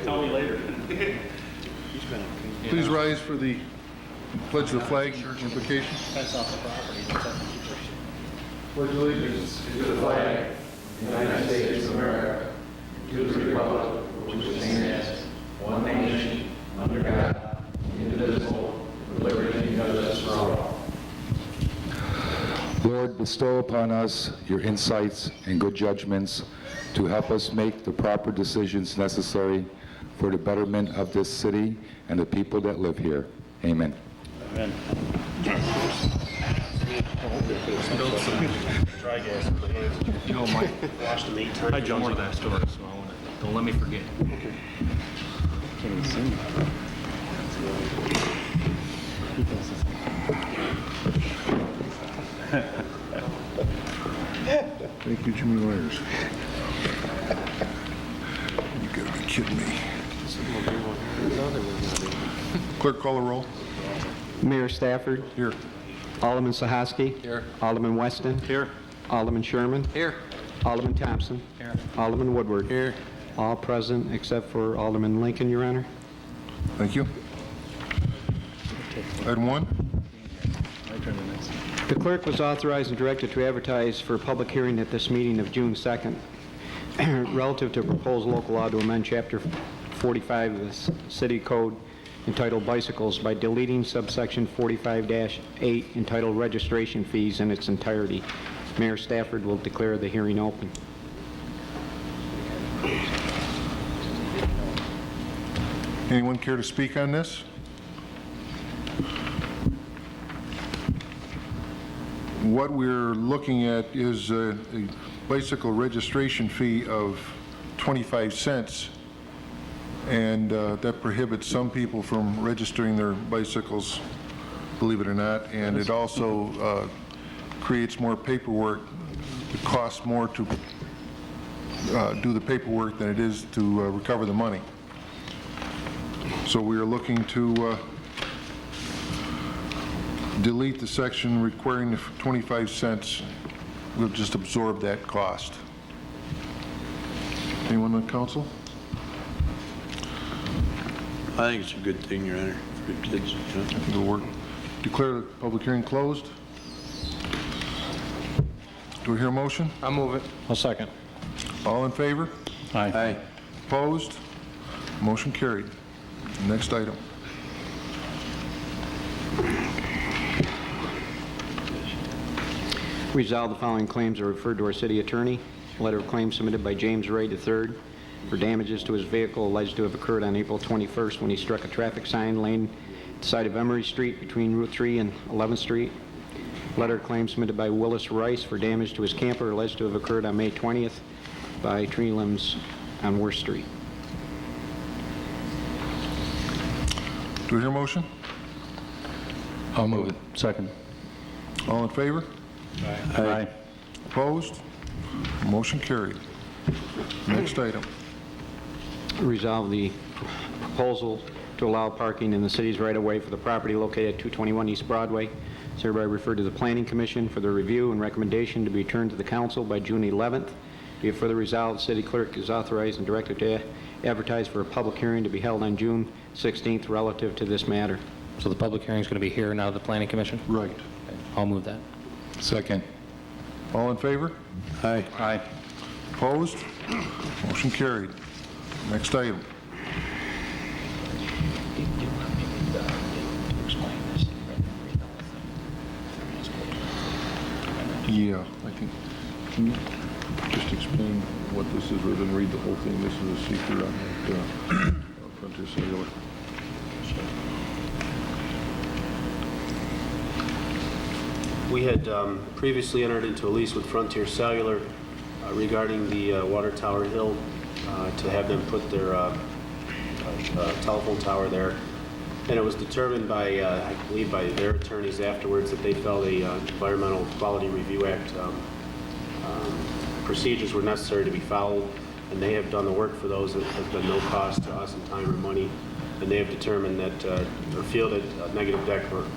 Tell me later. Please rise for the pledge of the flag invocation. Fence off the property. Pledge allegiance to the flag of the United States of America, to the republic which stands one nation, under God, indivisible, with liberty and justice for all. Lord, bestow upon us your insights and good judgments to help us make the proper decisions necessary for the betterment of this city and the people that live here. Amen. Amen. Spilled some dry gas in my hands. Oh, Mike. Washed them 8 times. I jumped to that story, so I want to, don't let me forget. Okay. Thank you, Jimmy Myers. You gotta be kidding me. Clerk, call the roll. Mayor Stafford. Here. Alderman Sahaski. Here. Alderman Weston. Here. Alderman Sherman. Here. Alderman Thompson. Here. Alderman Woodward. Here. All present except for Alderman Lincoln, Your Honor. Thank you. Item 1. The clerk was authorized and directed to advertise for a public hearing at this meeting of June 2nd relative to proposed local law to amend Chapter 45 of the City Code entitled Bicycles by deleting subsection 45-8 entitled Registration Fees in its entirety. Mayor Stafford will declare the hearing open. Anyone care to speak on this? What we're looking at is a bicycle registration fee of 25 cents, and that prohibits some people from registering their bicycles, believe it or not, and it also creates more paperwork. It costs more to do the paperwork than it is to recover the money. So we are looking to delete the section requiring the 25 cents. We'll just absorb that cost. Anyone on council? I think it's a good thing, Your Honor, for kids. I think it'll work. Declare the public hearing closed. Do we hear a motion? I'll move it. I'll second. All in favor? Aye. Opposed? Motion carried. Next item. Resolve the following claims are referred to our city attorney. Letter of claim submitted by James Ray III for damages to his vehicle alleged to have occurred on April 21st when he struck a traffic sign laying at the side of Emery Street between Route 3 and 11th Street. Letter of claim submitted by Willis Rice for damage to his camper alleged to have occurred on May 20th by tree limbs on Worth Street. Do we hear a motion? I'll move it. Second. All in favor? Aye. Opposed? Motion carried. Next item. Resolve the proposal to allow parking in the city's right-of-way for the property located at 221 East Broadway. It's hereby referred to the Planning Commission for their review and recommendation to be returned to the council by June 11th. Be it further resolved, the city clerk is authorized and directed to advertise for a public hearing to be held on June 16th relative to this matter. So the public hearing is going to be here now at the Planning Commission? Right. Okay. I'll move that. Second. All in favor? Aye. Aye. Opposed? Motion carried. Next item. Yeah, I think, can you just explain what this is rather than read the whole thing? This is a secret on that Frontier Cellular. We had previously entered into a lease with Frontier Cellular regarding the Water Tower Hill to have them put their telephone tower there. And it was determined by, I believe by their attorneys afterwards, that they felt the Environmental Quality Review Act procedures were necessary to be followed, and they have done the work for those. It has been no cost to us in time or money. and they have determined that, or feel that a negative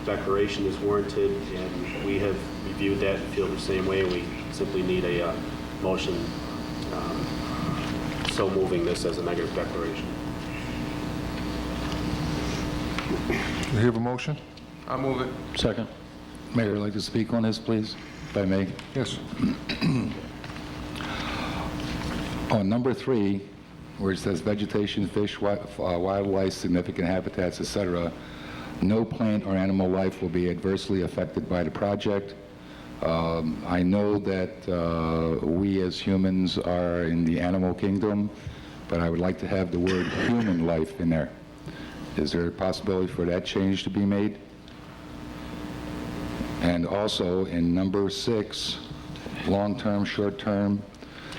declaration is warranted, and we have reviewed that and feel the same way. We simply need a motion so moving this as a negative declaration. Do you have a motion? I'll move it. Second. Mayor, I'd like to speak on this, please, if I may. Yes. On number 3, where it says vegetation, fish, wildlife, significant habitats, etc., no plant or animal life will be adversely affected by the project. I know that we as humans are in the animal kingdom, but I would like to have the word human life in there. Is there a possibility for that change to be made? And also in number 6, long-term, short-term,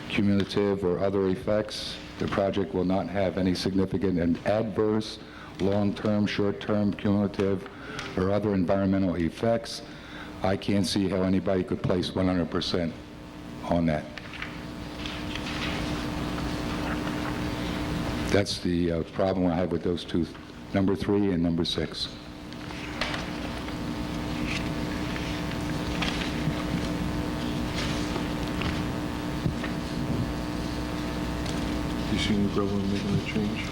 cumulative, or other effects, the project will not have any significant and adverse long-term, short-term, cumulative, or other environmental effects. I can't see how anybody could place 100% on that. That's the problem I have with those two, number 3 and number 6. Do you see any problem in making a change?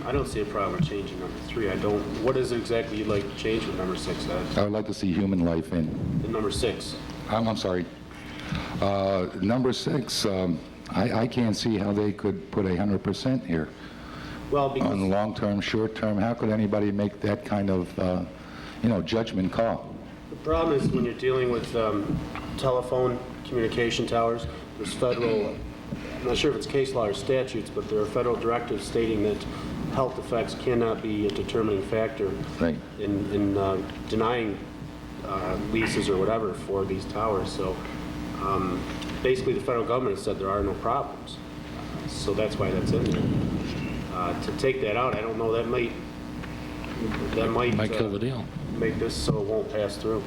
I don't see a problem with changing number 3. I don't. What is it exactly you'd like to change with number 6, Ed? I would like to see human life in. In number 6. I'm sorry. Number 6, I can't see how they could put 100% here. Well, because On long-term, short-term, how could anybody make that kind of, judgment call? the problem is when you're dealing with telephone communication towers, there's federal, I'm not sure if it's case law or statutes, but there are federal directives stating that health effects cannot be a determining factor Right. in denying leases or whatever for these towers. So basically the federal government has said there are no problems. So that's why that's in there. To take that out, I don't know, that might Might kill the deal. make this so it won't pass through.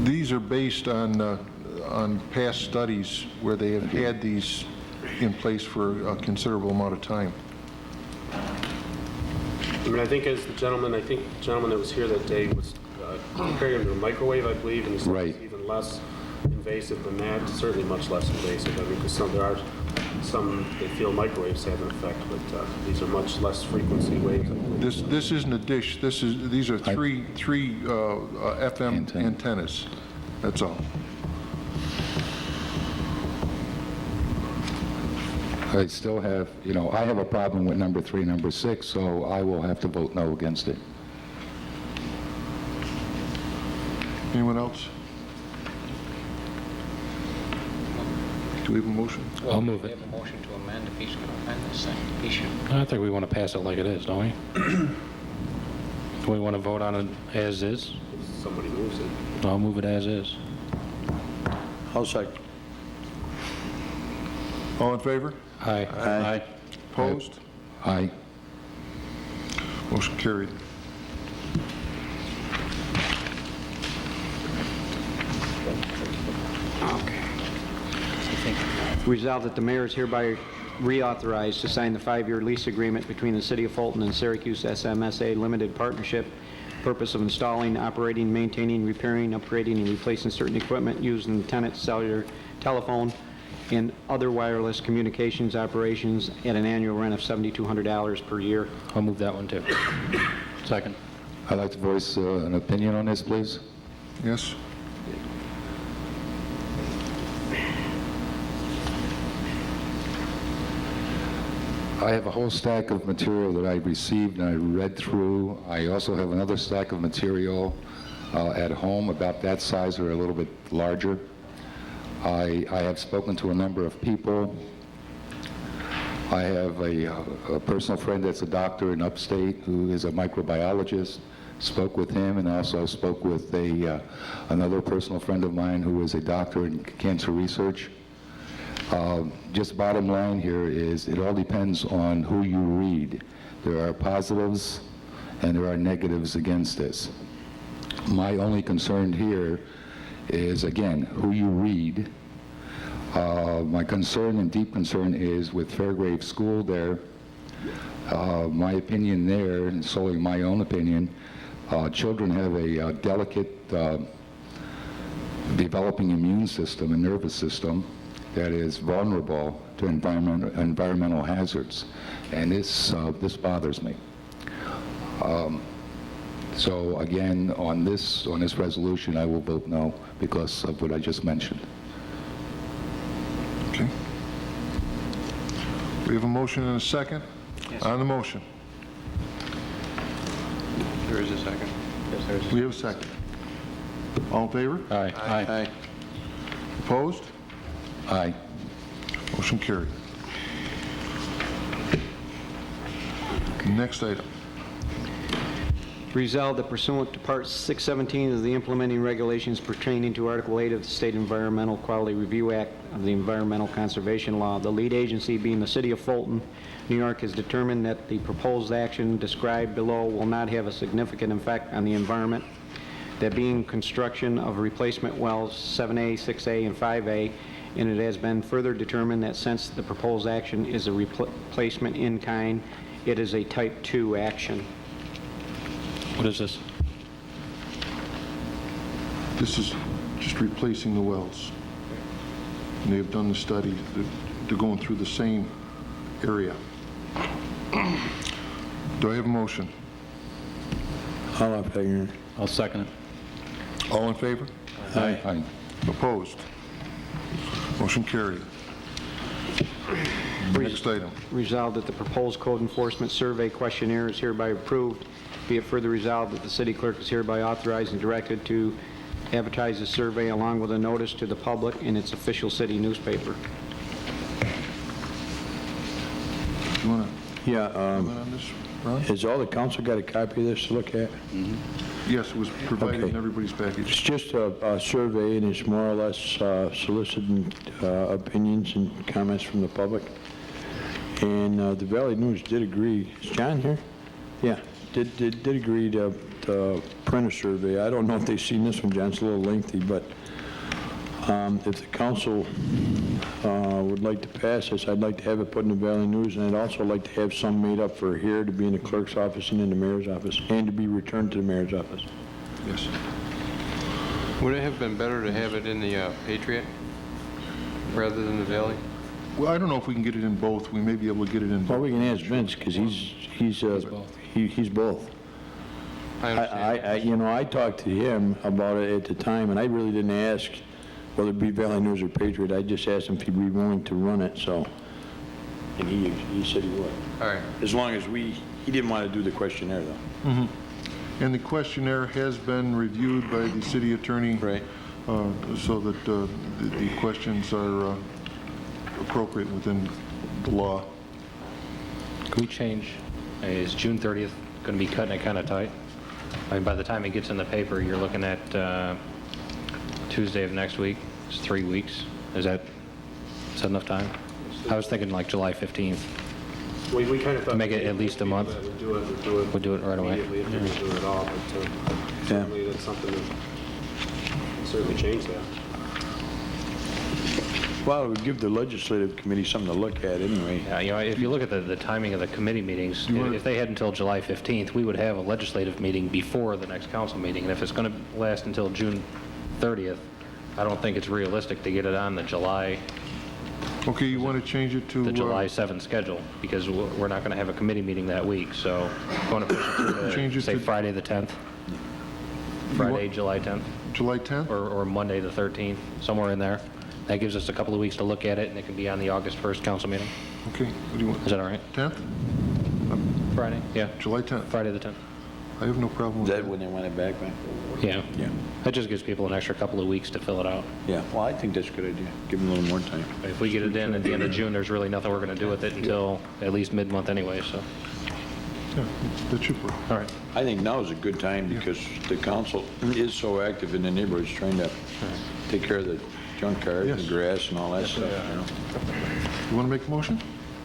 These are based on past studies where they have had these in place for a considerable amount of time. I mean, I think as the gentleman that was here that day was comparing them to a microwave, I believe, and he said Right. it's even less invasive than that, certainly much less invasive. I mean, because there are some that feel microwaves have an effect, but these are much less frequency waves. This isn't a dish. These are three FM Antenna. antennas. That's all. I still have, I have a problem with number 3, number 6, so I will have to vote no against it. Anyone else? Do we have a motion? I'll move it. We have a motion to amend if he's going to amend this thing. He should. I think we want to pass it like it is, don't we? Do we want to vote on it as is? If somebody moves it. I'll move it as is. I'll second. All in favor? Aye. Aye. Opposed? Aye. Motion carried. Resolved that the mayor is hereby reauthorized to sign the 5-year lease agreement between the City of Fulton and Syracuse SMSA Limited Partnership, purpose of installing, operating, maintaining, repairing, upgrading, and replacing certain equipment used in tenant cellular telephone and other wireless communications operations at an annual rent of $7,200 per year. I'll move that one too. Second. I'd like to voice an opinion on this, please. Yes? I have a whole stack of material that I received and I read through. I also have another stack of material at home about that size or a little bit larger. I have spoken to a number of people. I have a personal friend that's a doctor in upstate who is a microbiologist. Spoke with him, and also spoke with another personal friend of mine who is a doctor in cancer research. Just bottom line here is it all depends on who you read. There are positives and there are negatives against this. My only concern here is, again, who you read. My concern and deep concern is with Fairgrave School there. My opinion there, and solely my own opinion, children have a delicate developing immune system and nervous system that is vulnerable to environmental hazards, and this bothers me. So again, on this resolution, I will vote no because of what I just mentioned. Okay. We have a motion and a second? On the motion. There is a second. We have a second. All in favor? Aye. Aye. Opposed? Aye. Motion carried. Next item. Resolved that pursuant to Part 617 of the implementing regulations pertaining to Article 8 of the State Environmental Quality Review Act of the Environmental Conservation Law, the lead agency being the City of Fulton, New York, has determined that the proposed action described below will not have a significant effect on the environment, that being construction of replacement wells 7A, 6A, and 5A, and it has been further determined that since the proposed action is a replacement in kind, it is a Type 2 action. What is this? This is just replacing the wells. And they have done the study. They're going through the same area. Do I have a motion? I'll have to. I'll second it. All in favor? Aye. Aye. Opposed? Motion carried. Next item. Resolved that the proposed code enforcement survey questionnaire is hereby approved. Be it further resolved that the city clerk is hereby authorized and directed to advertise the survey along with a notice to the public in its official city newspaper. You want to Yeah, comment on this, Ron? has all the council got a copy of this to look at? Yes, it was provided in Okay. everybody's It's package. just a survey, and it's more or less soliciting opinions and comments from the public. And the Valley News did agree. Is John here? Yeah, did agree to print a survey. I don't know if they've seen this one, John. It's a little lengthy, but if the council would like to pass this, I'd like to have it put in the Valley News, and I'd also like to have some made up for here to be in the clerk's office and in the mayor's office, and to be returned to the mayor's office. Yes. Would it have been better to have it in the Patriot rather than the Valley? Well, I don't know if we can get it in both. We may be able to get it in Well, both. we can ask Vince, because he's both. I understand. I talked to him about it at the time, and I really didn't ask whether it be Valley News or Patriot. I just asked him if he'd be willing to run it, so, and he said he would. All right. As long as he didn't want to do the questionnaire, though. And the questionnaire has been reviewed by the city attorney. Right. So that the questions are appropriate within the law. Can we change, is June 30th going to be cutting it kind of tight? I mean, by the time it gets in the paper, you're looking at Tuesday of next week. It's 3 weeks. Is that enough time? I was thinking like July 15th. We kind of thought... Make it at least a month. We'd do it right away. immediately if we could do it at all, but certainly that's something that can certainly change that. Well, it would give the legislative committee something to look at anyway. Yeah, if you look at the timing of the committee meetings, if they had until July 15th, we would have a legislative meeting before the next council meeting. And if it's going to last until June 30th, I don't think it's realistic to get it on the July Okay, you want to change it to... the July 7th schedule, because we're not going to have a committee meeting that week, so going to push it Change to, it say, to- Friday the 10th? Friday, July 10th? July 10th? Or Monday the 13th, somewhere in there. That gives us a couple of weeks to look at it, and it can be on the August 1st council meeting. Okay, what do you want? Is that all right? 10th? Friday? Yeah, July 10th. Friday the 10th. I have no problem with that. when they want it back, man? Yeah. Yeah. That just gives people an extra couple of weeks to fill it out. Yeah, well, I think that's a good idea. Give them a little more time. If we get it in at the end of June, there's really nothing we're going to do with it until at least mid-month anyway, so. Yeah, that should work. All right. I think now is a good time because the council is so active in the neighborhoods trying to take care of the junkyard and Yes. the grass and all that stuff, you know? You want to make a motion?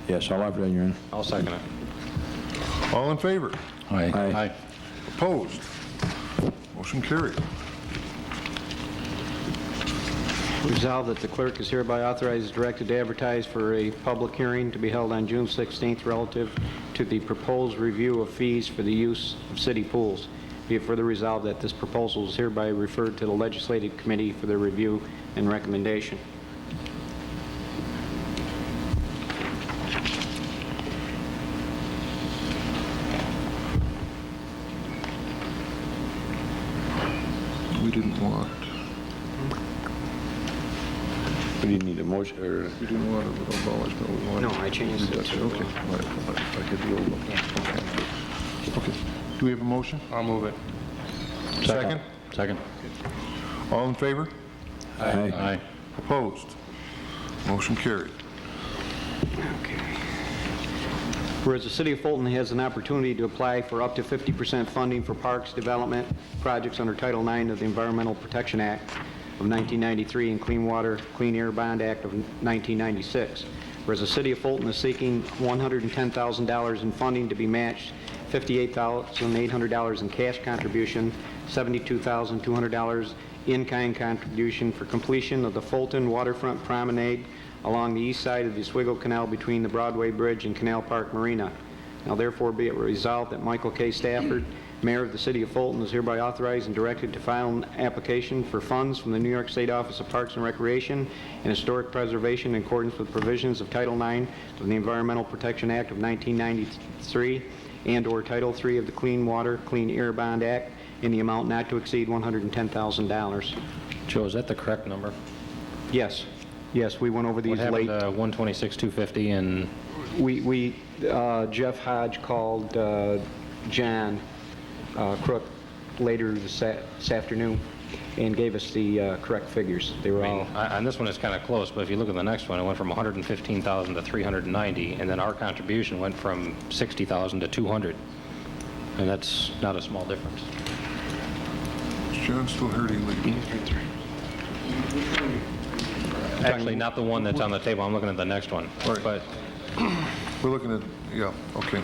Yes, I'll offer that, Your Honor. I'll second it. All in favor? Aye. Aye. Opposed? Motion carried. Resolved that the clerk is hereby authorized and directed to advertise for a public hearing to be held on June 16th relative to the proposed review of fees for the use of city pools. Be it further resolved that this proposal is hereby referred to the Legislative Committee for their review and recommendation. We didn't want, We didn't need a motion, or we didn't want to abolish, but we wanted... No, I changed it reduction. to, Okay, all right, I had the old one. Okay. Do we have a motion? I'll move it. Second? Second. All in favor? Aye. Opposed? Motion carried. Okay. Whereas the City of Fulton has an opportunity to apply for up to 50% funding for parks development projects under Title IX of the Environmental Protection Act of 1993 and Clean Water, Clean Air Bond Act of 1996. Whereas the City of Fulton is seeking $110,000 in funding to be matched, $58,800 in cash contribution, $72,200 in-kind contribution for completion of the Fulton Waterfront Promenade along the east side of the Oswego Canal between the Broadway Bridge and Canal Park Marina. Now therefore be it resolved that Michael K. Stafford, Mayor of the City of Fulton, is hereby authorized and directed to file an application for funds from the New York State Office of Parks and Recreation and Historic Preservation in accordance with provisions of Title IX of the Environmental Protection Act of 1993 and/or Title III of the Clean Water, Clean Air Bond Act in the amount not to exceed $110,000. Joe, is that the correct number? Yes. Yes, we went over What these happened late. to 126,250 and... Jeff Hodge called John Crook later this afternoon and gave us the correct figures. They were all... On this one, it's kind of close, but if you look at the next one, it went from 115,000 to 390, and then our contribution went from 60,000 to 200, and that's not a small difference. Is John still hurting? Actually, not the one that's on the table. I'm looking at the next one. Right. But We're looking at, yeah, okay.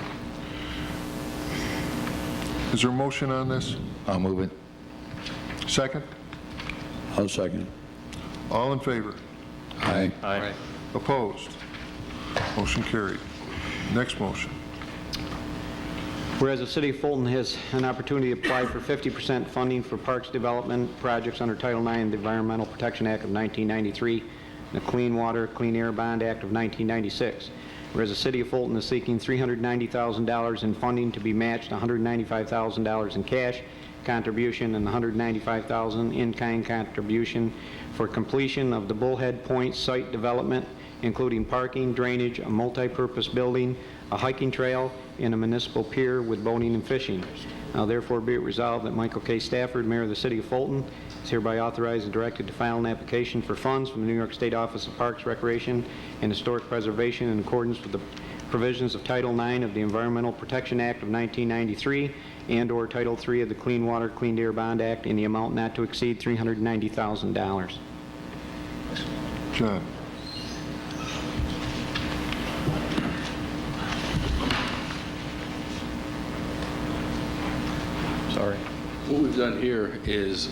Is there a motion on this? I'll move it. Second? I'll second. All in favor? Aye. Aye. Opposed? Motion carried. Next motion. Whereas the City of Fulton has an opportunity to apply for 50% funding for parks development projects under Title IX of the Environmental Protection Act of 1993, the Clean Water, Clean Air Bond Act of 1996. Whereas the City of Fulton is seeking $390,000 in funding to be matched, $195,000 in cash contribution and $195,000 in-kind contribution for completion of the Bullhead Point site development, including parking, drainage, a multi-purpose building, a hiking trail, and a municipal pier with boating and fishing. Now therefore be it resolved that Michael K. Stafford, Mayor of the City of Fulton, is hereby authorized and directed to file an application for funds from the New York State Office of Parks, Recreation, and Historic Preservation in accordance with the provisions of Title IX of the Environmental Protection Act of 1993 and/or Title III of the Clean Water, Clean Air Bond Act in the amount not to exceed $390,000. John? sorry. What we've done here is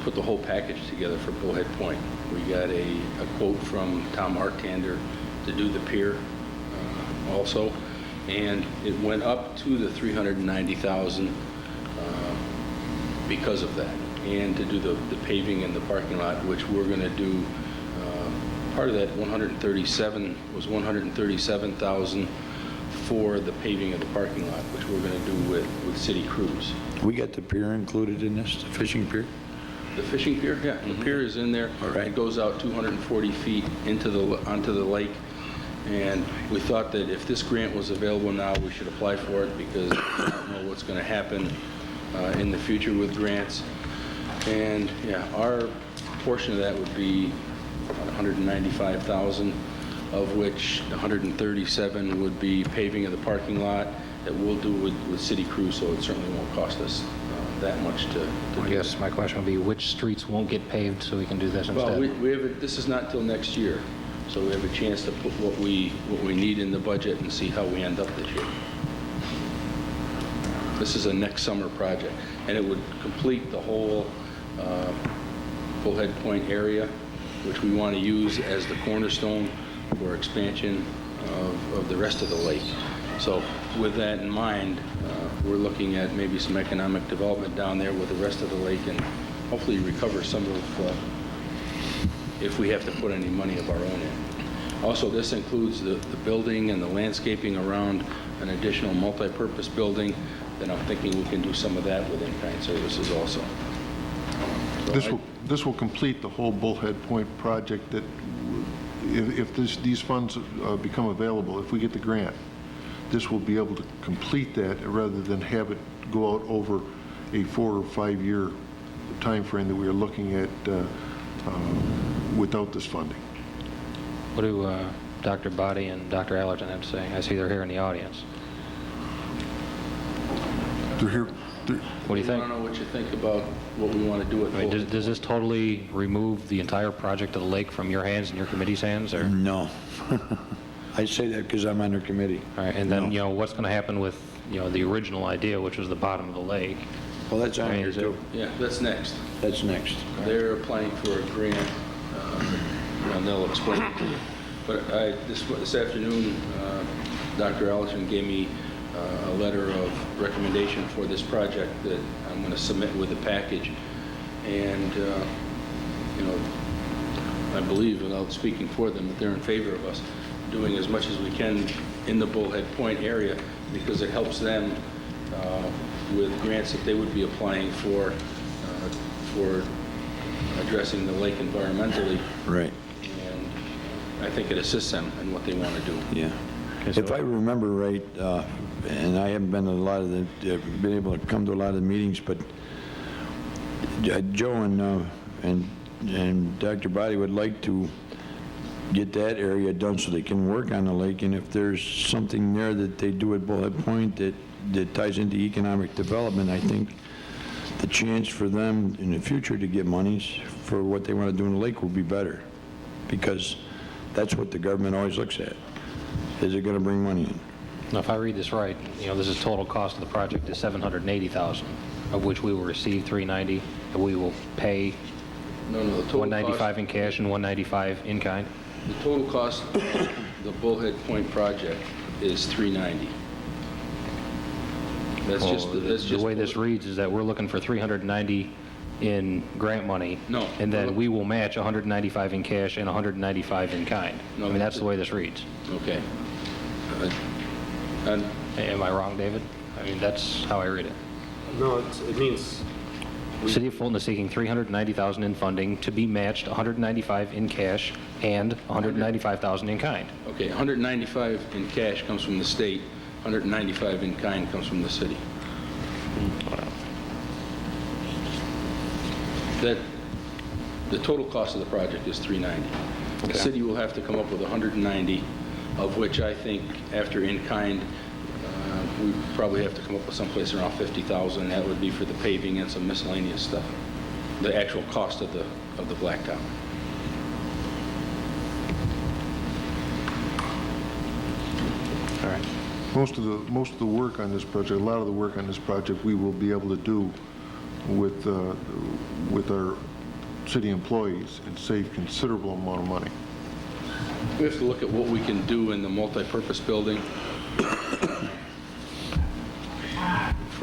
put the whole package together for Bullhead Point. We got a quote from Tom Arctander to do the pier also, and it went up to the $390,000 because of that, and to do the paving in the parking lot, which we're going to do. Part of that 137 was $137,000 for the paving of the parking lot, which we're going to do with city crews. We got the pier included in this, the fishing pier? The fishing pier, yeah, the pier is in there. All right. It goes out 240 feet onto the lake, and we thought that if this grant was available now, we should apply for it because we don't know what's going to happen in the future with grants. And yeah, our portion of that would be $195,000, of which $137,000 would be paving of the parking lot that we'll do with city crews, so it certainly won't cost us that much to I do. guess my question would be, which streets won't get paved so we can do this Well, instead? we have this is not till next year, so we have a chance to put what we need in the budget and see how we end up this year. This is a next summer project, and it would complete the whole Bullhead Point area which we want to use as the cornerstone for expansion of the rest of the lake. So with that in mind, we're looking at maybe some economic development down there with the rest of the lake and hopefully recover some of, if we have to put any money of our own in. Also, this includes the building and the landscaping around an additional multi-purpose building. Then I'm thinking we can do some of that with in-kind services also. So This will complete the whole Bullhead Point project that, if these funds become available, if we get the grant, this will be able to complete that rather than have it go out over a 4 or 5 year time frame that we are looking at without this funding. What do Dr. Boddy and Dr. Allerton have to say? I see they're here in the audience. They're here. What do you I think? don't know what you think about what we want to do with I mean, both. does this totally remove the entire project of the lake from your hands and your committee's hands, or? No. I say that because I'm on their committee. All right, and then, what's going to happen with, the original idea, which was the bottom of the lake? Well, that's on I mean, here too. Yeah, that's next. That's next. They're applying for a grant, and they'll explain it to you. But this afternoon, Dr. Allerton gave me a letter of recommendation for this project that I'm going to submit with the package. And, I believe, without speaking for them, that they're in favor of us doing as much as we can in the Bullhead Point area because it helps them with grants that they would be applying for addressing the lake environmentally. Right. And I think it assists them in what they want to do. Yeah. If I remember right, and I haven't been to a lot of been able to come to a lot of the meetings, but Joe and Dr. Boddy would like to get that area done so they can work on the lake, and if there's something there that they do at Bullhead Point that ties into economic development, I think the chance for them in the future to get monies for what they want to do in the lake will be better, because that's what the government always looks at. Is it going to bring money in? Now, if I read this right, this is total cost of the project is $780,000, of which we will receive $390, and we will pay No, the total $195 cost, in cash and $195 in kind. the total cost of the Bullhead Point project is $390. That's just The way this reads is that we're looking for $390 in grant money. No. And then we will match $195 in cash and $195 in kind. No, I mean, that's the way this reads. Okay. And Am I wrong, David? I mean, that's how I read it. No, it means, The City of Fulton is seeking $390,000 in funding to be matched $195 in cash and $195,000 in kind. okay, $195 in cash comes from the state, $195 in kind comes from the city. That the total cost of the project is $390. The Okay. city will have to come up with $190, of which I think after in kind, we probably have to come up with someplace around $50,000. That would be for the paving and some miscellaneous stuff. The actual cost of the blacktop. All right. Most of the work on this project, a lot of the work on this project, we will be able to do with our city employees and save considerable amount of money. We have to look at what we can do in the multi-purpose building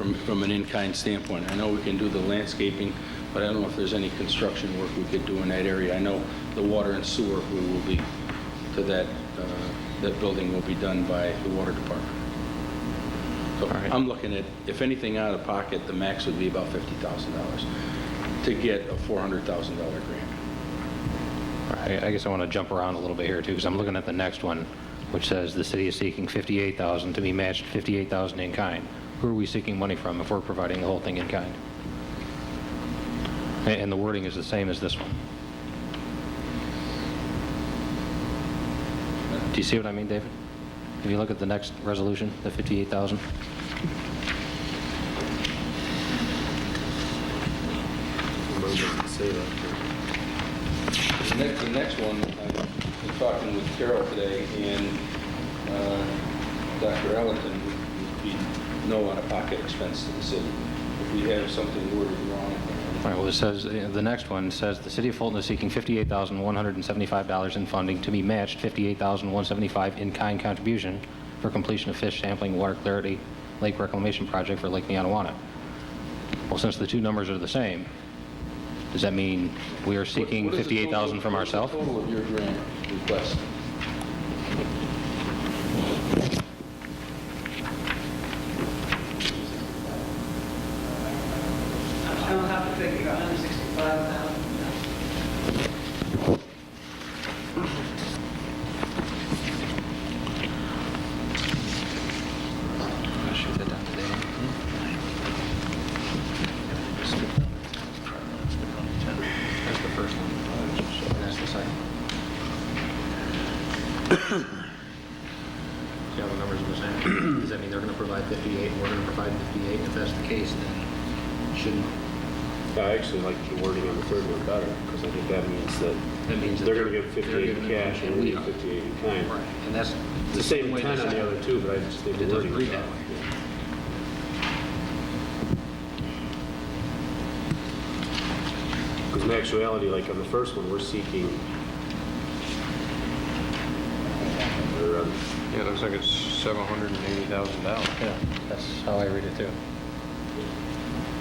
from an in-kind standpoint. I know we can do the landscaping, but I don't know if there's any construction work we could do in that area. I know the water and sewer will be to that building will be done by the water department. So All right. I'm looking at, if anything out of pocket, the max would be about $50,000 to get a $400,000 grant. I guess I want to jump around a little bit here, too, because I'm looking at the next one, which says the city is seeking $58,000 to be matched $58,000 in kind. Who are we seeking money from if we're providing the whole thing in kind? And the wording is the same as this one. Do you see what I mean, David? If you look at the next resolution, the $58,000. say that. The next one, I've been talking with Carol today, and Dr. Ellington would be no out-of-pocket expense to the city. If we have something worded wrong, All right, well, it says, the next one says, "The City of Fulton is seeking $58,175 in funding to be matched $58,175 in-kind contribution for completion of fish sampling water clarity lake reclamation project for Lake Neonawana." Well, since the two numbers are the same, does that mean we are seeking What is the total- $58,000 from ourselves? What's the total of your grant request? I don't have to figure 165,000. Shoot that down today. That's the first one. And that's the second. See how the numbers are the same? Does that mean they're going to provide 58 and we're going to provide 58? If that's the case, then shouldn't, I actually like the wording on the third one better, because I think that means that that means that they're going to give they're 58 in giving cash and and we we get are. 58 in kind. Right, and that's It's the same way intent on they the said other two, but I just think the It doesn't wording read is that off. way. Because in actuality, like on the first one, we're seeking, or, Yeah, it looks like it's $780,000. Yeah, that's how I read it too.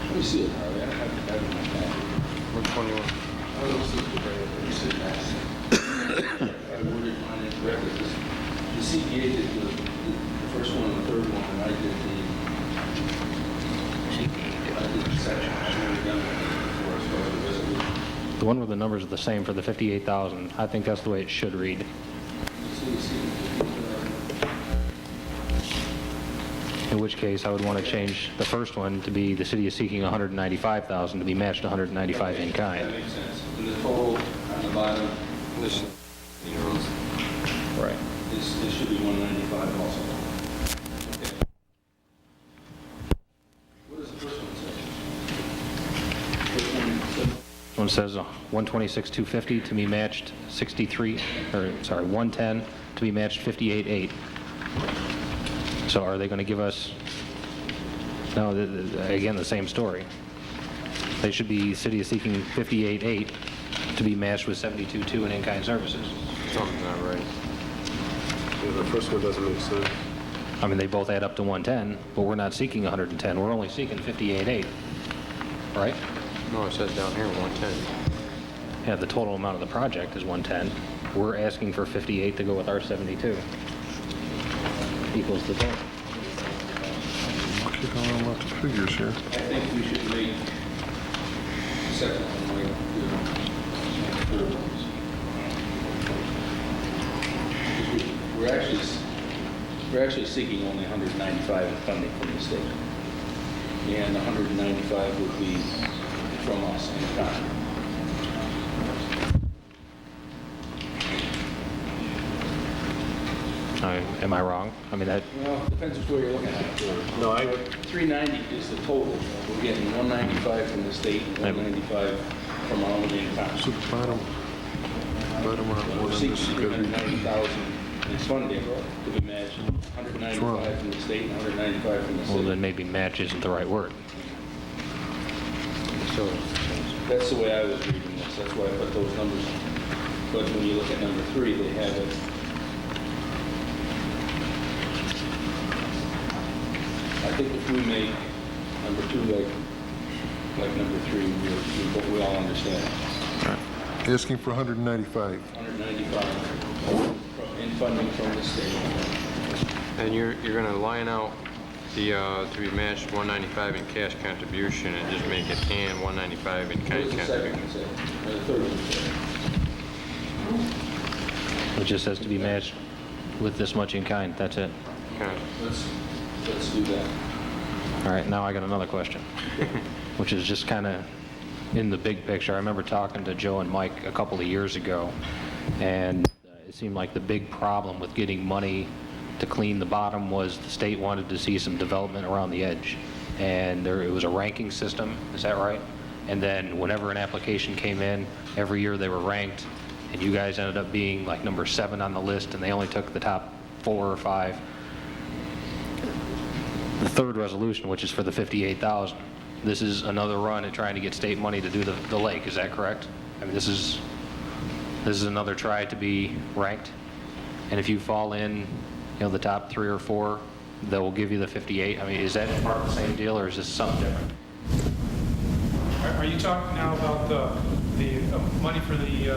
Let me see it, Harley. I don't have it in my packet. Which one you want? Oh, let's see the grant. Let me see that. I worded mine incorrectly. The CPA did the first one and the third one, and I did the section. I wrote it down before I started the resolution. The one where the numbers are the same for the 58,000, I think that's the way it should read. In which case, I would want to change the first one to be the city is seeking 195,000 to be matched 195 in That kind. makes sense. And the total on the bottom, This, Right. this should be 195 also. Okay. What does the first one say? First one said, One says 126,250 to be matched 110 to be matched 58,8. So are they going to give us, no, again, the same story. They should be, city is seeking 58,8 to be matched with 72,2 in in-kind services. something's not right. yeah, the first one doesn't make sense. I mean, they both add up to 110, but we're not seeking 110, we're only seeking 58,8, right? No, it says down here 110. Yeah, the total amount of the project is 110. We're asking for 58 to go with our 72. Equals the total. Keep on about the figures here. I think we should make the second one like the third ones. We're actually seeking only 195 in funding from the state. And 195 would be from us in kind. Am I wrong? I mean, that, Well, it depends which way you're looking at it. No, I, 390 is the total. We're getting 195 from the state and 195 from our own in-kind. So the bottom one, We're this seeking is good. 390,000 in funding to be matched, 195 from the state and 195 from the well, city. then maybe match isn't the right word. So that's the way I was reading this. That's why I put those numbers. But when you look at number 3, they have it. I think if we make number 2 like number 3, we all understand. Asking for 195. 195 in funding from the state. And you're going to line out the, to be matched 195 in cash contribution and just make it and 195 in What kind does the second contribution. one say? Or the third one say? It just says to be matched with this much in kind, that's it. Okay. Let's do that. All right, now I got another question, which is just kind of in the big picture. I remember talking to Joe and Mike a couple of years ago, and it seemed like the big problem with getting money to clean the bottom was the state wanted to see some development around the edge. And it was a ranking system, is that right? And then whenever an application came in, every year they were ranked, and you guys ended up being like number 7 on the list, and they only took the top 4 or 5. The third resolution, which is for the 58,000, this is another run at trying to get state money to do the lake, is that correct? I mean, this is another try to be ranked, and if you fall in, the top 3 or 4, that will give you the 58. I mean, is that part of the same deal, or is this something different? Are you talking now about the money for the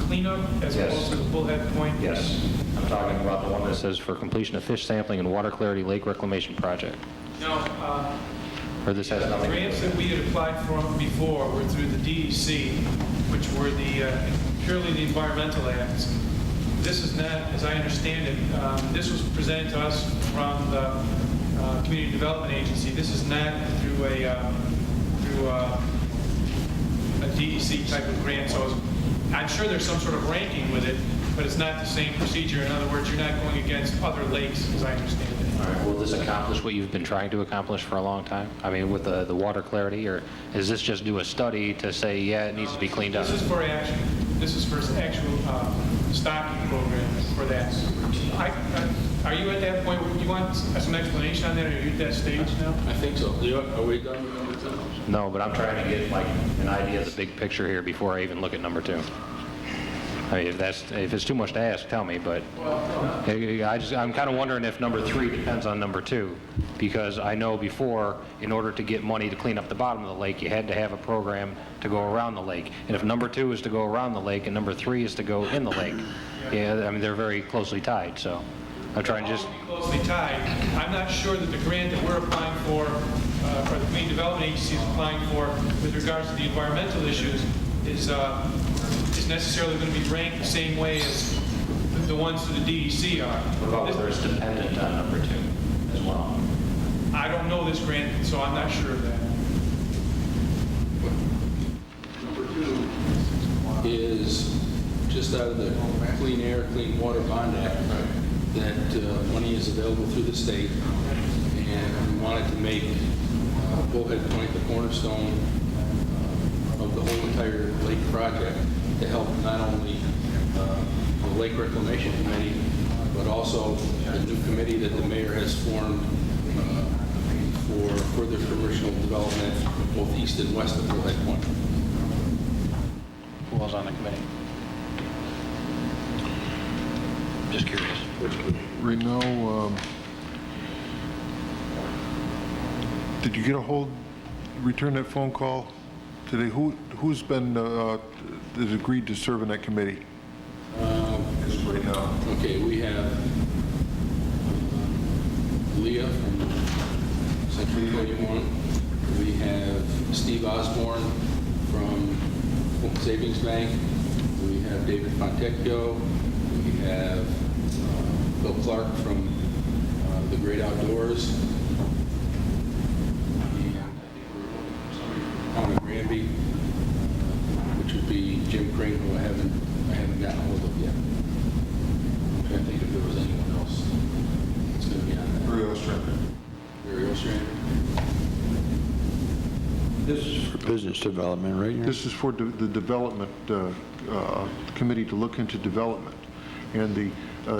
cleanup as Yes. opposed to the Bullhead Point? Yes. I'm talking about the one that says for completion of fish sampling and water clarity lake reclamation project. No, Or this has the nothing to do grants with that we had applied for before were through the DEC, which were purely the environmental acts. This is not, as I understand it, this was presented to us from the Community Development Agency. This is not through a DEC type of grant, so I'm sure there's some sort of ranking with it, but it's not the same procedure. In other words, you're not going against other lakes, as I understand it. All right, will this accomplish what you've been trying to accomplish for a long time? I mean, with the water clarity, or is this just do a study to say, yeah, it needs to be cleaned up? This is for action. This is for actual stocking program for that. Are you at that point? You want some explanation on that? Are you at that stage now? I think so. Are we done with number 2? No, but I'm trying to get like an idea of the big picture here before I even look at number 2. I mean, if it's too much to ask, tell me, but I'm kind of wondering if number 3 depends on number 2, because I know before, in order to get money to clean up the bottom of the lake, you had to have a program to go around the lake. And if number 2 is to go around the lake and number 3 is to go in the lake, yeah, I mean, they're very closely tied, so I'm trying to just... Closely tied. I'm not sure that the grant that we're applying for, or the Community Development Agency is applying for, with regards to the environmental issues, is necessarily going to be ranked the same way as the ones to the DEC are. What about whether it's dependent on number 2 as well? I don't know this grant, so I'm not sure of that. Number 2 is just out of the Clean Air, Clean Water Bond Act, that money is available through the state, and we wanted to make Bullhead Point the cornerstone of the whole entire lake project to help not only the Lake Reclamation Committee, but also the new committee that the mayor has formed for further commercial development both east and west of Bullhead Point. Who was on the committee? Just curious. Right now, did you get a hold, return that phone call today? Who's been, has agreed to serve in that committee? Right now. Okay, we have Leah from Section 21. We have Steve Osborne from Fulton Savings Bank. We have David Fontecchio. We have Bill Clark from the Great Outdoors. And Connor Granby, which would be Jim Crane, who I haven't gotten hold of yet. I'm trying to think if there was anyone else that's going to be on that. Rio Strand. Rio Strand. This is for business development, right? This is for the development committee to look into development. And the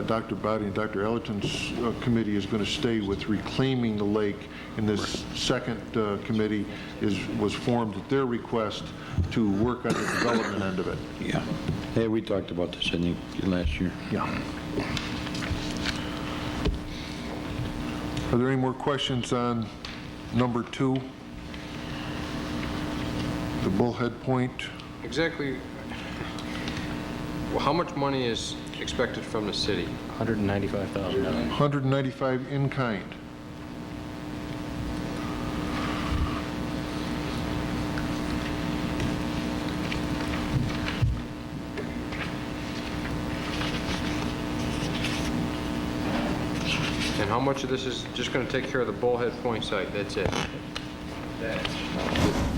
Dr. Body and Dr. Ellerton's committee is going to stay with reclaiming the lake. And this second committee was formed at their request to work on the development end of it. Yeah. Hey, we talked about this, I think, last year. Yeah. Are there any more questions on number 2? The Bullhead Point? Exactly, well, how much money is expected from the city? $195,000. 195 in kind. And how much of this is just going to take care of the Bullhead Point site? That's it?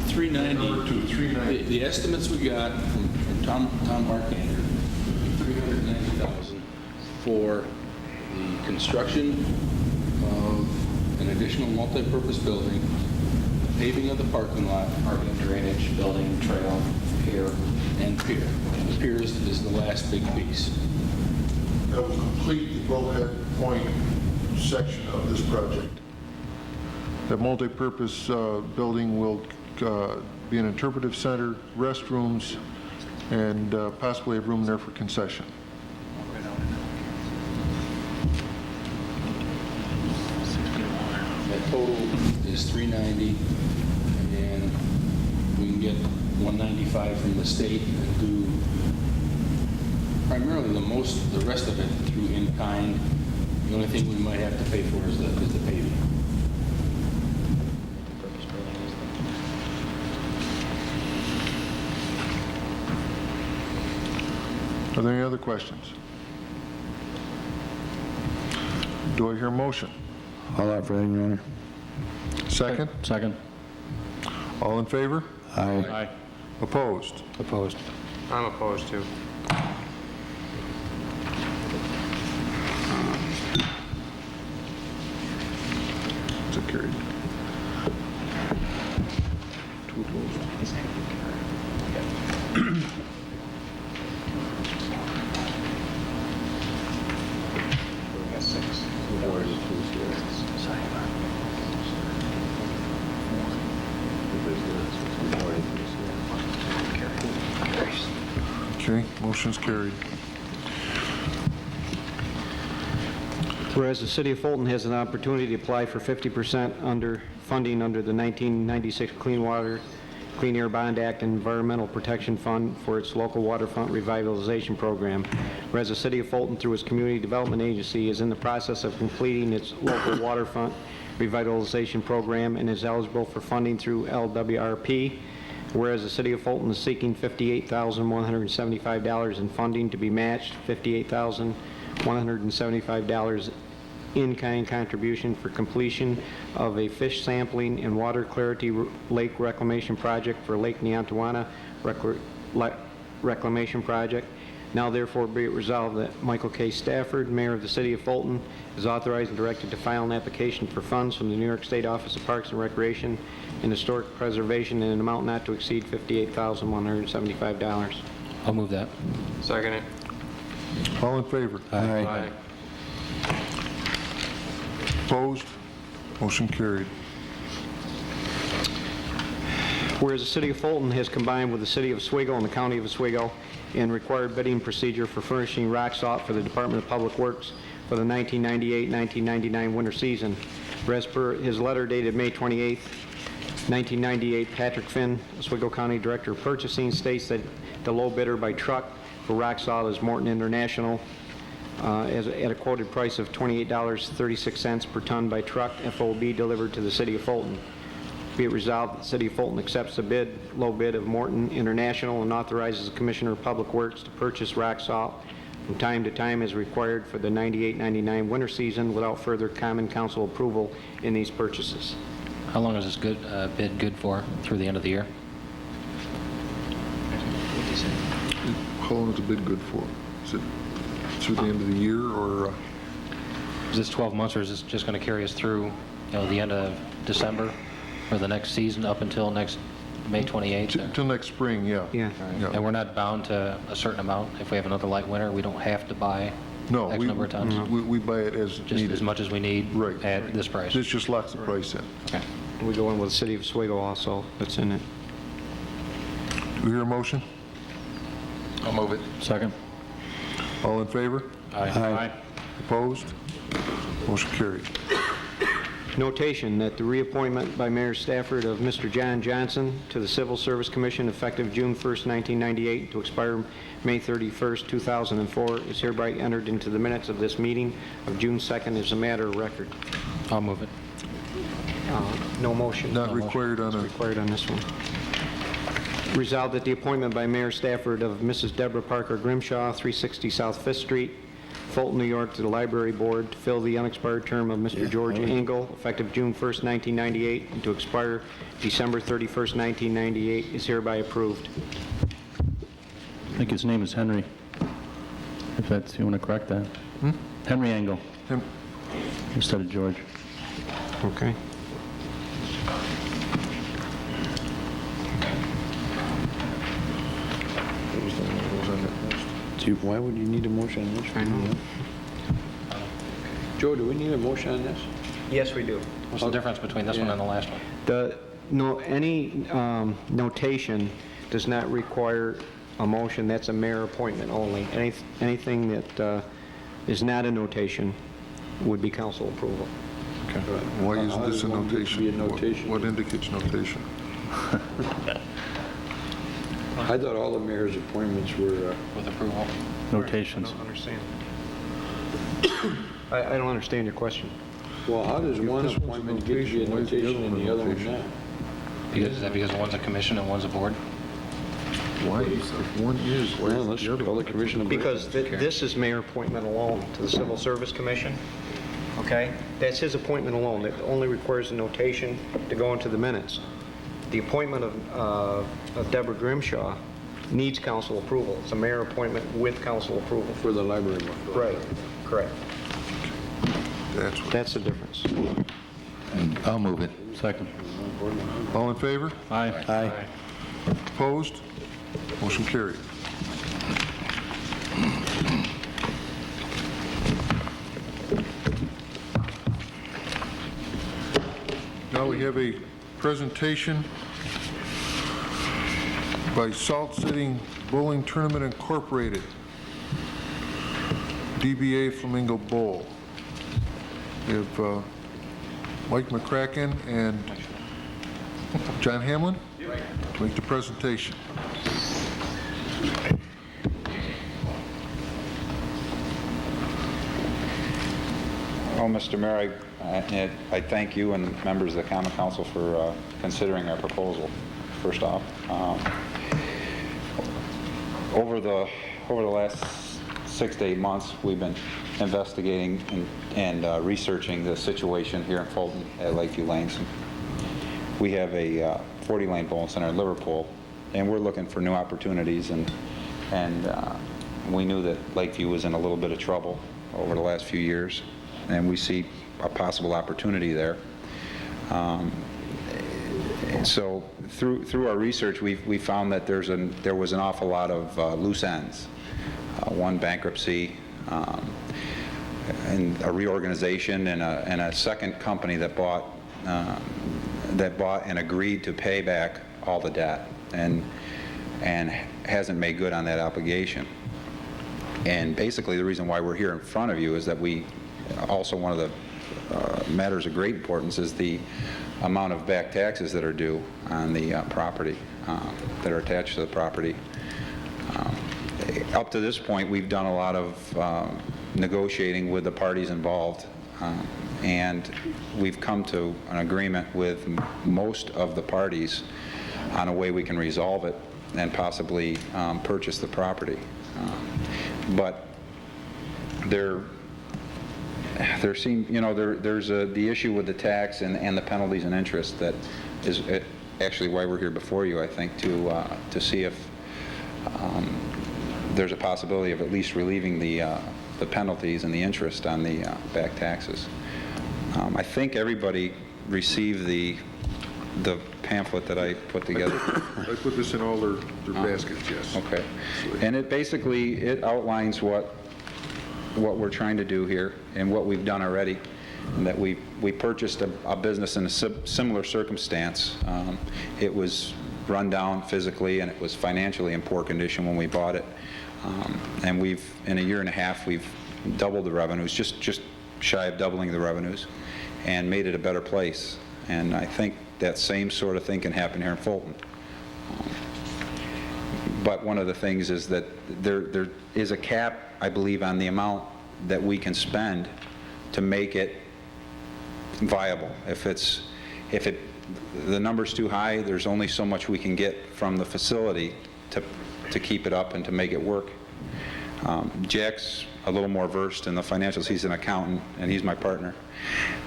390. 390. The estimates we got from Tom Barkander, 390,000 for the construction of an additional multi-purpose building, paving of the parking lot, Parking, drainage, building, trail, pier. and pier. The pier is the last big piece. That will complete the Bullhead Point section of this project. The multipurpose building will be an interpretive center, restrooms, and possibly a room there for concession. That total is $390, and we can get $195 from the state and do primarily the rest of it through in-kind. The only thing we might have to pay for is the paving. Are there any other questions? Do I hear a motion? I'll offer that, Your Honor. Second? Second. All in favor? Aye. Opposed? Opposed. I'm opposed too. So carried. Two opposed. Okay, motion's carried. Whereas the City of Fulton has an opportunity to apply for 50% funding under the 1996 Clean Water, Clean Air Bond Act and Environmental Protection Fund for its local waterfront revitalization program. Whereas the City of Fulton, through its Community Development Agency, is in the process of completing its local waterfront revitalization program and is eligible for funding through LWRP. Whereas the City of Fulton is seeking $58,175 in funding to be matched, $58,175 in-kind contribution for completion of a fish sampling and water clarity lake reclamation project for Lake Neontawana reclamation project. Now therefore be it resolved that Michael K. Stafford, Mayor of the City of Fulton, is authorized and directed to file an application for funds from the New York State Office of Parks and Recreation and Historic Preservation in an amount not to exceed $58,175. I'll move that. Second it. All in favor? Aye. Opposed? Motion carried. Whereas the City of Fulton has combined with the City of Oswego and the County of Oswego in required bidding procedure for furnishing rock salt for the Department of Public Works for the 1998-1999 winter season. Whereas per his letter dated May 28, 1998, Patrick Finn, Oswego County Director of Purchasing, states that the low bidder by truck for rock salt is Morton International at a quoted price of $28.36 per ton by truck, FOB, delivered to the City of Fulton. Be it resolved that the City of Fulton accepts the low bid of Morton International and authorizes the Commissioner of Public Works to purchase rock salt from time to time as required for the 98-99 winter season without further common council approval in these purchases. How long is this bid good for? Through the end of the year? How long is the bid good for? Is it through the end of the year, or? Is this 12 months, or is this just going to carry us through, the end of December or the next season up until next May 28th? Till next spring, yeah. Yeah. And we're not bound to a certain amount? If we have another light winter, we don't have to buy No, X number of tons? we buy it as Just needed. as much as we need Right. at this price? This just locks the price in. Okay. We go in with the City of Oswego also, that's in it. Do we hear a motion? I'll move it. Second. All in favor? Aye. Opposed? Motion carried. Notation that the reappointment by Mayor Stafford of Mr. John Johnson to the Civil Service Commission effective June 1st, 1998 to expire May 31st, 2004 is hereby entered into the minutes of this meeting of June 2nd as a matter of record. I'll move it. No motion. Not required on a, Required on this one. Resolved that the appointment by Mayor Stafford of Mrs. Deborah Parker Grimshaw, 360 South 5th Street, Fulton, New York, to the Library Board to fill the unexpired term of Mr. George Engel, effective June 1st, 1998, and to expire December 31st, 1998, is hereby approved. I think his name is Henry, if that's, you want to correct that. Henry Engel, Him- instead of George. Okay. Why would you need a motion on this? I know. Joe, do we need a motion on this? Yes, we do. What's the difference between this one and the last one? Any notation does not require a motion. That's a mayor appointment only. Anything that is not a notation would be council approval. Why isn't this a notation? Be a notation. What indicates notation? I thought all the mayor's appointments were, With approval? Notations. I don't understand. I don't understand your question. well, how does one this one's a appointment get to be a notation, why is the notation other and one a the other one notation? not? Is that because one's a commission and one's a board? Why? If one is, why Well, is let's the other call the one? commission a... Because this is mayor appointment alone to the Civil Service Commission, okay? That's his appointment alone. It only requires a notation to go into the minutes. The appointment of Deborah Grimshaw needs council approval. It's a mayor appointment with council approval. For the library one. Right, correct. That's what. That's the difference. I'll move it. Second. All in favor? Aye. Aye. Opposed? Motion carried. Now we have a presentation by Salt City Bowling Tournament Incorporated, DBA Flamingo Bowl. We have Mike McCracken and John Hamlin to make the presentation. Well, Mr. Mayor, I thank you and members of the Common Council for considering our proposal, first off. Over the last 6 to 8 months, we've been investigating and researching the situation here in Fulton at Lakeview Lanes. We have a 40-lane bowling center in Liverpool, and we're looking for new opportunities, and we knew that Lakeview was in a little bit of trouble over the last few years, and we see a possible opportunity there. So through our research, we found that there was an awful lot of loose ends. One bankruptcy, and a reorganization, and a second company that bought and agreed to pay back all the debt, and hasn't made good on that obligation. And basically, the reason why we're here in front of you is that we also, one of the matters of great importance is the amount of back taxes that are due on the property, that are attached to the property. Up to this point, we've done a lot of negotiating with the parties involved, and we've come to an agreement with most of the parties on a way we can resolve it and possibly purchase the property. But there's the issue with the tax and the penalties and interest that is actually why we're here before you, I think, to see if there's a possibility of at least relieving the penalties and the interest on the back taxes. I think everybody received the pamphlet that I put together. I put this in all their baskets, yes. Okay. And it outlines what we're trying to do here and what we've done already, and that we purchased a business in a similar circumstance. It was run down physically, and it was financially in poor condition when we bought it. And in a year and a half, we've doubled the revenues, just shy of doubling the revenues, and made it a better place. And I think that same sort of thing can happen here in Fulton. But one of the things is that there is a cap, I believe, on the amount that we can spend to make it viable. If the number's too high, there's only so much we can get from the facility to keep it up and to make it work. Jack's a little more versed in the financials. He's an accountant, and he's my partner.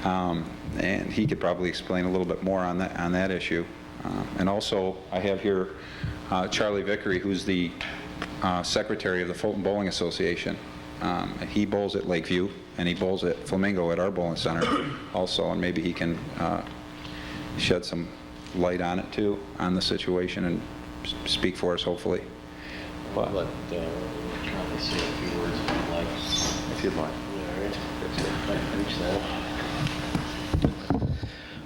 And he could probably explain a little bit more on that issue. And also, I have here Charlie Vickery, who's the secretary of the Fulton Bowling Association. He bowls at Lakeview, and he bowls at Flamingo at our bowling center also, and maybe he can shed some light on it too, on the situation, and speak for us, hopefully. But Let Charlie say a few words if you'd like. if you'd like. All right. Reach that.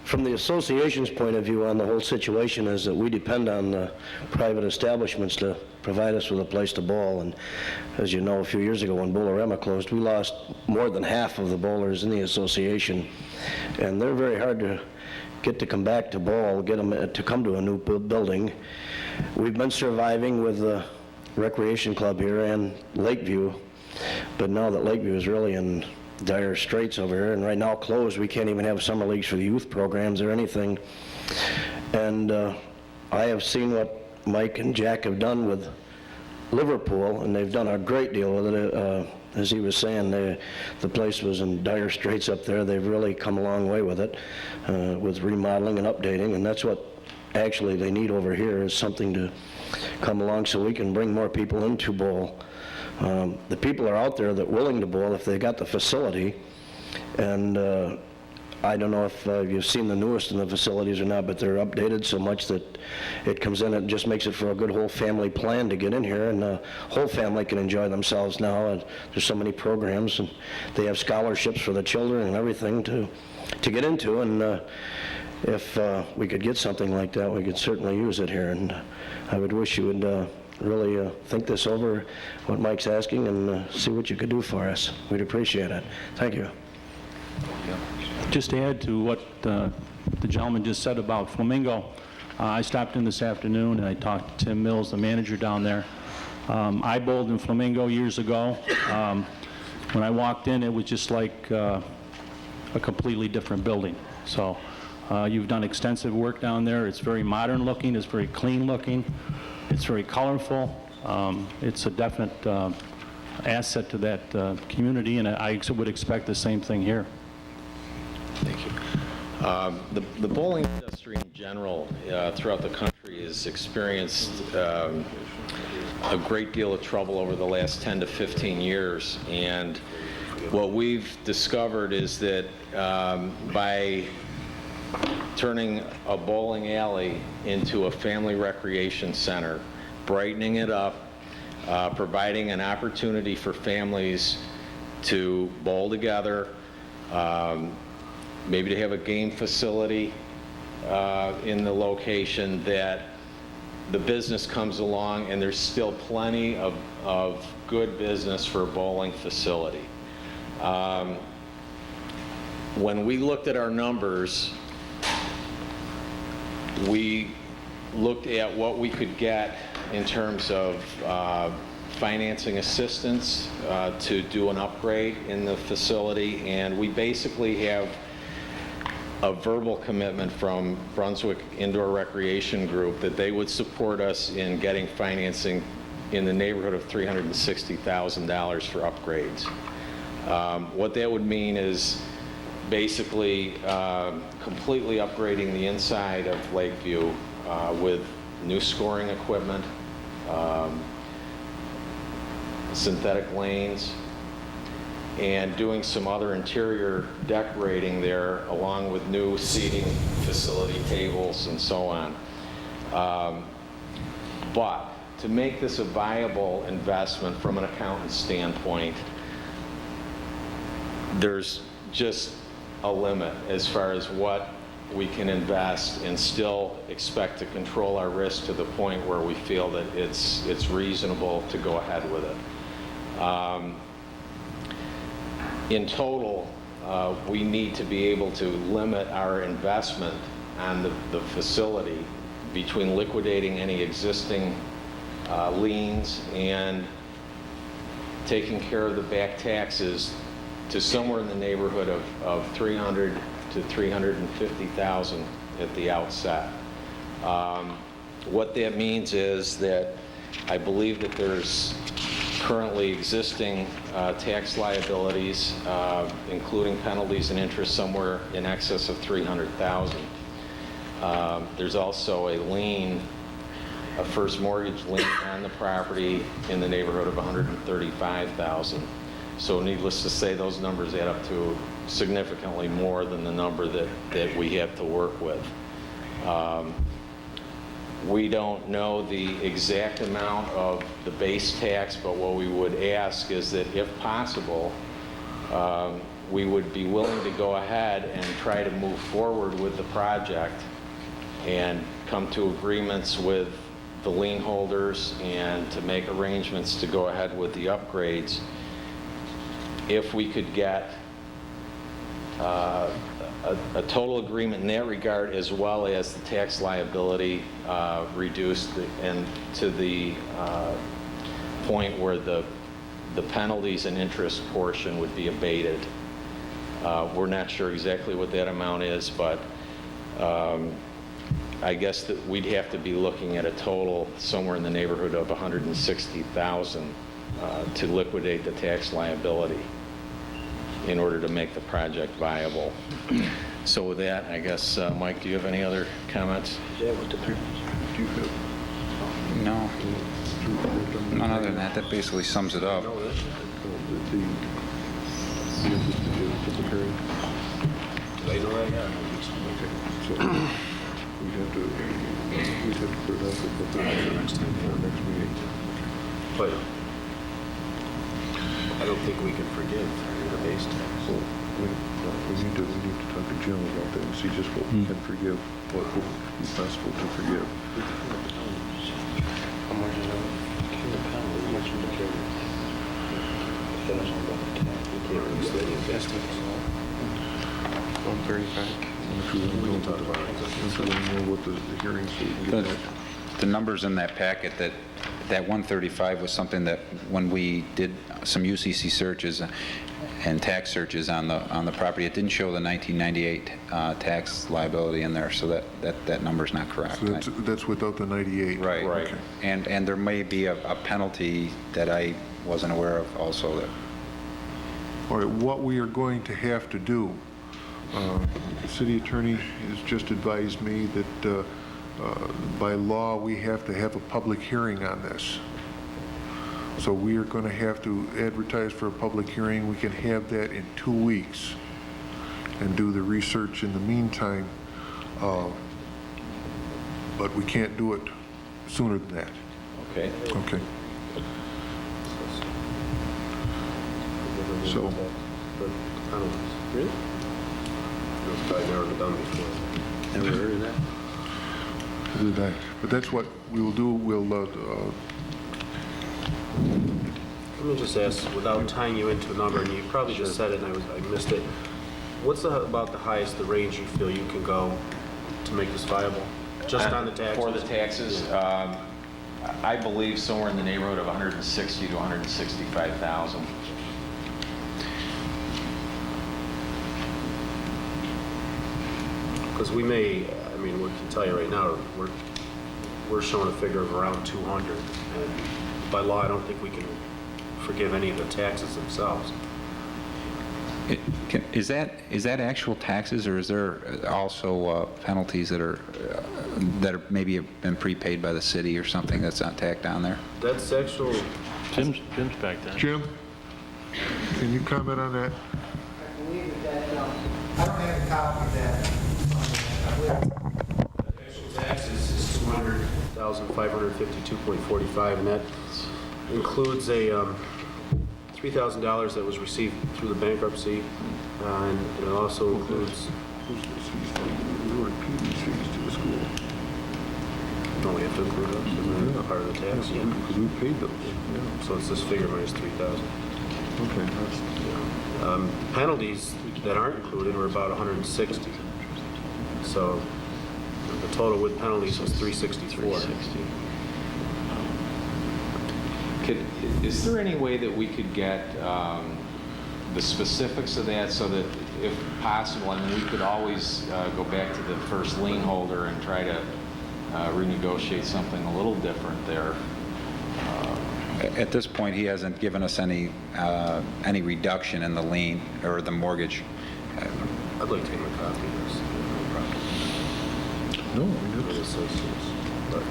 From the association's point of view on the whole situation is that we depend on private establishments to provide us with a place to bowl. And as you know, a few years ago when Bowlerama closed, we lost more than half of the bowlers in the association. And they're very hard to get to come back to bowl, get them to come to a new building. We've been surviving with the recreation club here and Lakeview, but now that Lakeview is really in dire straits over here, and right now closed, we can't even have summer leagues for the youth programs or anything. And I have seen what Mike and Jack have done with Liverpool, and they've done a great deal with it. As he was saying, the place was in dire straits up there. They've really come a long way with it, with remodeling and updating, and that's what actually they need over here, is something to come along so we can bring more people into bowl. The people are out there that are willing to bowl if they got the facility, and I don't know if you've seen the newest in the facilities or not, but they're updated so much that it comes in and just makes it for a good whole family plan to get in here, and the whole family can enjoy themselves now. And there's so many programs, and they have scholarships for the children and everything to get into, and if we could get something like that, we could certainly use it here. And I would wish you would really think this over, what Mike's asking, and see what you could do for us. We'd appreciate it. Thank you. Just to add to what the gentleman just said about Flamingo, I stopped in this afternoon and I talked to Tim Mills, the manager down there. I bowled in Flamingo years ago. When I walked in, it was just like a completely different building. So you've done extensive work down there. It's very modern looking, it's very clean looking, it's very colorful. It's a definite asset to that community, and I would expect the same thing here. Thank you. The bowling industry in general throughout the country has experienced a great deal of trouble over the last 10 to 15 years. And what we've discovered is that by turning a bowling alley into a family recreation center, brightening it up, providing an opportunity for families to bowl together, maybe to have a game facility in the location, that the business comes along and there's still plenty of good business for a bowling facility. When we looked at our numbers, we looked at what we could get in terms of financing assistance to do an upgrade in the facility, and we basically have a verbal commitment from Brunswick Indoor Recreation Group that they would support us in getting financing in the neighborhood of $360,000 for upgrades. What that would mean is basically completely upgrading the inside of Lakeview with new scoring equipment, synthetic lanes, and doing some other interior decorating there, along with new seating facility, tables, and so on. But to make this a viable investment from an accountant's standpoint, there's just a limit as far as what we can invest and still expect to control our risk to the point where we feel that it's reasonable to go ahead with it. In total, we need to be able to limit our investment on the facility between liquidating any existing liens and taking care of the back taxes to somewhere in the neighborhood of $300,000 to $350,000 at the outset. What that means is that I believe that there's currently existing tax liabilities, including penalties and interest, somewhere in excess of $300,000. There's also a lien, a first mortgage lien on the property in the neighborhood of $135,000. So needless to say, those numbers add up to significantly more than the number that we have to work with. We don't know the exact amount of the base tax, but what we would ask is that if possible, we would be willing to go ahead and try to move forward with the project and come to agreements with the lien holders and to make arrangements to go ahead with the upgrades if we could get a total agreement in that regard, as well as the tax liability reduced and to the point where the penalties and interest portion would be abated. We're not sure exactly what that amount is, but I guess that we'd have to be looking at a total somewhere in the neighborhood of $160,000 to liquidate the tax liability in order to make the project viable. So with that, I guess, Mike, do you have any other comments? No. None other than that. That basically sums it up. We'd have to put it out for next meeting. But I don't think we can forgive the base tax. Well, we need to talk to Jim about that and see just what we can forgive, what would be possible to forgive. How much is it? How much is it? We can't release any investments. 135. The numbers in that packet, that 135 was something that when we did some UCC searches and tax searches on the property, it didn't show the 1998 tax liability in there, so that number's not correct. So that's without the 98? Right. Okay. And there may be a penalty that I wasn't aware of also. All right, what we are going to have to do, the city attorney has just advised me that by law we have to have a public hearing on this. So we are going to have to advertise for a public hearing. We can have that in 2 weeks and do the research in the meantime, but we can't do it sooner than that. Okay. Okay. So. Really? It's probably never been done before. Never heard of that. But that's what we will do. We'll Let me just ask, without tying you into a number, and you probably just said it and I missed it, what's about the highest, the range you feel you can go to make this viable? Just on the taxes? For the taxes, I believe somewhere in the neighborhood of $160,000 to $165,000. Because we may, I mean, we can tell you right now, we're showing a figure of around 200, and by law, I don't think we can forgive any of the taxes themselves. Is that actual taxes, or is there also penalties that are maybe have been prepaid by the city or something that's not tacked on there? That's actual. Jim's back there. Jim, can you comment on that? I believe that, I don't have a copy of that. Actual taxes is $200,552.45, and that includes a $3,000 that was received through the bankruptcy, and it also includes. No, we have to include those, and they're part of the tax. Yeah, because we paid those. Yeah. So it's this figure minus 3,000. Okay. Penalties that aren't included were about 160. So the total with penalties was 364. Is there any way that we could get the specifics of that, so that if possible, I mean, we could always go back to the first lien holder and try to renegotiate something a little different there? At this point, he hasn't given us any reduction in the lien or the mortgage. I'd like to get a copy of this. No, I mean, that's... But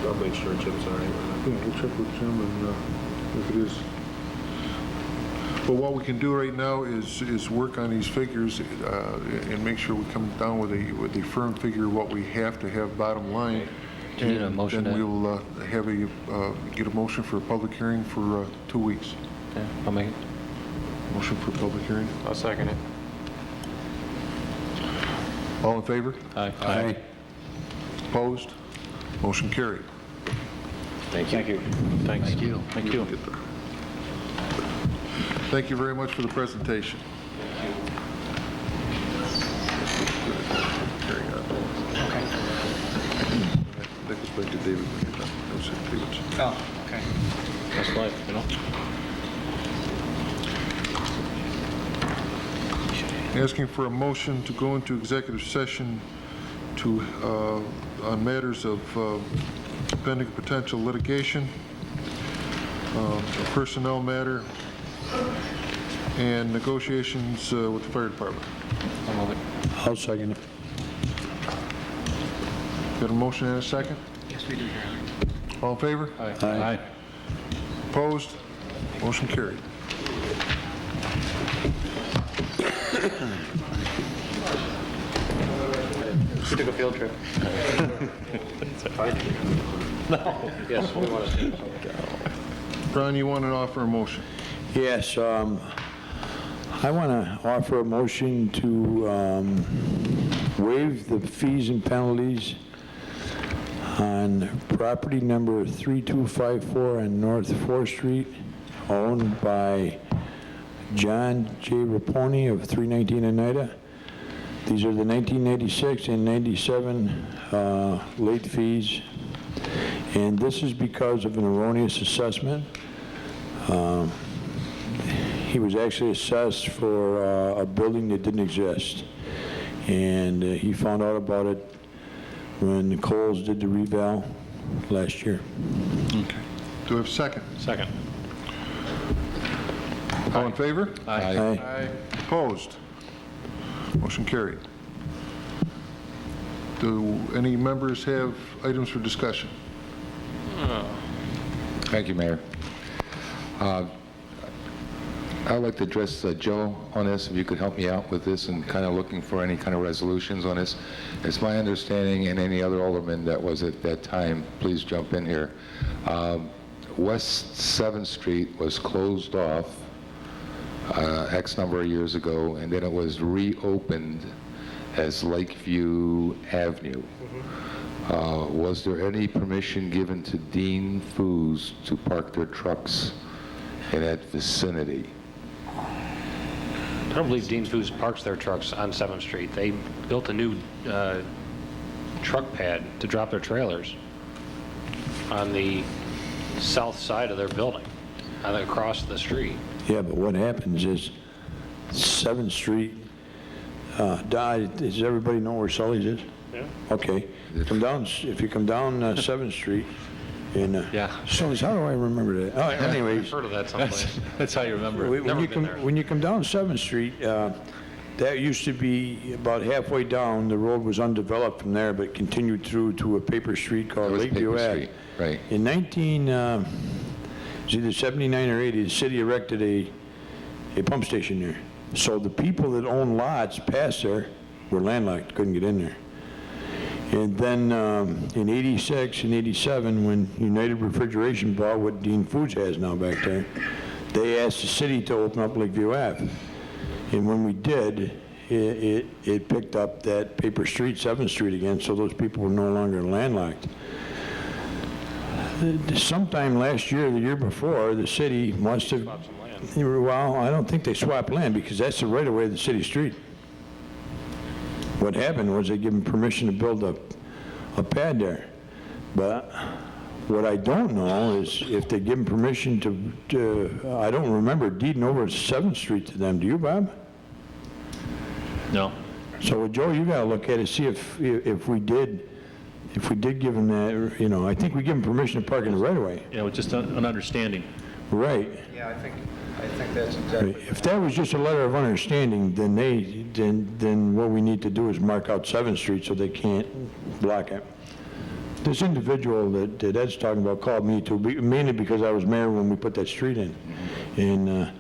I'll make sure Jim's all right with Yeah, we'll check with Jim, and if it is... But what we can do right now is work on these figures and make sure we come down with a firm figure of what we have to have bottom line. Do you need a motion? Then we'll get a motion for a public hearing for 2 weeks. Okay, I'll make it. Motion for public hearing. I'll second it. All in favor? Aye. Opposed? Motion carried. Thank you. Thanks. Thank you. Thank you. Thank you very much for the presentation. Carry on. Okay. That goes back to David when you're done. That was it, David's. Oh, okay. That's life, you know? Asking for a motion to go into executive session to, on matters of pending potential litigation, a personnel matter, and negotiations with the fire department. I'll move it. I'll second it. Got a motion and a second? Yes, we do, Your Honor. All in favor? Aye. Opposed? Motion carried. We took a field trip. Yes, we want to. Brian, you want to offer a motion? Yes, I want to offer a motion to waive the fees and penalties on property number 3254 on North 4th Street, owned by John J. Raponi of 319 Oneida. These are the 1996 and 97 late fees, and this is because of an erroneous assessment. He was actually assessed for a building that didn't exist, and he found out about it when the Coles did the reval last year. Okay. Do I have a second? Second. All in favor? Aye. Opposed? Motion carried. Do any members have items for discussion? Thank you, Mayor. I'd like to address Joe on this, if you could help me out with this and kind of looking for any kind of resolutions on this. It's my understanding, and any other alderman that was at that time, please jump in here. West 7th Street was closed off X number of years ago, and then it was reopened as Lakeview Avenue. Was there any permission given to Dean Foods to park their trucks in that vicinity? I don't believe Dean Foods parks their trucks on 7th Street. They built a new truck pad to drop their trailers on the south side of their building, across the street. Yeah, but what happens is 7th Street died. Does everybody know where Sully's is? Yeah. Okay. Come down, if you come down 7th Street in Sully's, how do I remember that? Oh, anyways. I've heard of that someplace. That's how you remember it. When you come down 7th Street, that used to be about halfway down. The road was undeveloped from there, but continued through to a paper street called Lakeview Ave. Right. In it was either 79 or 80, the city erected a pump station there. So the people that owned lots past there were landlocked, couldn't get in there. And then in 86 and 87, when United Refrigeration bought what Dean Foods has now back there, they asked the city to open up Lakeview Ave. And when we did, it picked up that paper street, 7th Street again, so those people were no longer landlocked. Sometime last year, the year before, the city must have, well, I don't think they swapped land because that's the right of way of the city street. What happened was they gave them permission to build a pad there. But what I don't know is if they give them permission to I don't remember deeding over 7th Street to them. Do you, Bob? No. So, Joe, you gotta look at it, see if we did give them that, I think we give them permission to park in the right of way. Yeah, with just an understanding. Right. Yeah, I think that's exactly. If that was just a letter of understanding, then what we need to do is mark out 7th Street so they can't block it. This individual that Ed's talking about called me too, mainly because I was mayor when we put that street in. And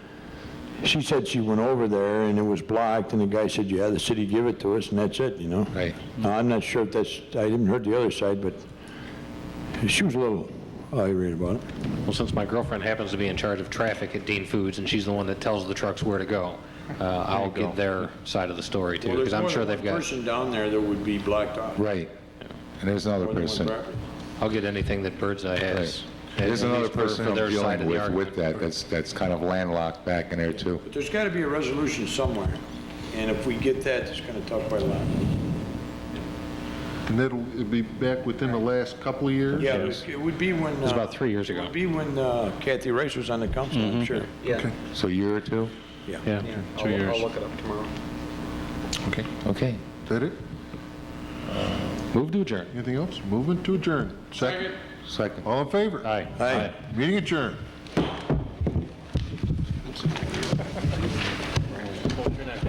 she said she went over there and it was blocked, and the guy said, yeah, the city give it to us, and that's it, Right. Now, I'm not sure if I didn't heard the other side, but she was a I read about it. Well, since my girlfriend happens to be in charge of traffic at Dean Foods, and she's the one that tells the trucks where to go, I'll get their side of the story, too, because I'm sure they've got... person down there that would be blocked off. Right. And there's another More than one person. property. I'll get anything that Birdseye has. Right. There's another person I'm their side dealing of the with argument. that's kind of landlocked back in there, too. But there's got to be a resolution somewhere, and if we get that, it's going to talk quite a lot. And it'll be back within the last couple of years? Yeah, it would be when... It was about 3 years It ago. would be when Kathy Rice was on the council, I'm sure. Yeah. So a year or two? Yeah, I'll 2 years. I'll look it up tomorrow. Okay. Okay. Is that it? Move to adjourn. Anything else? Moving to adjourn. Second. Second. All in favor? Aye. Aye. Meeting adjourned. Hold your neck.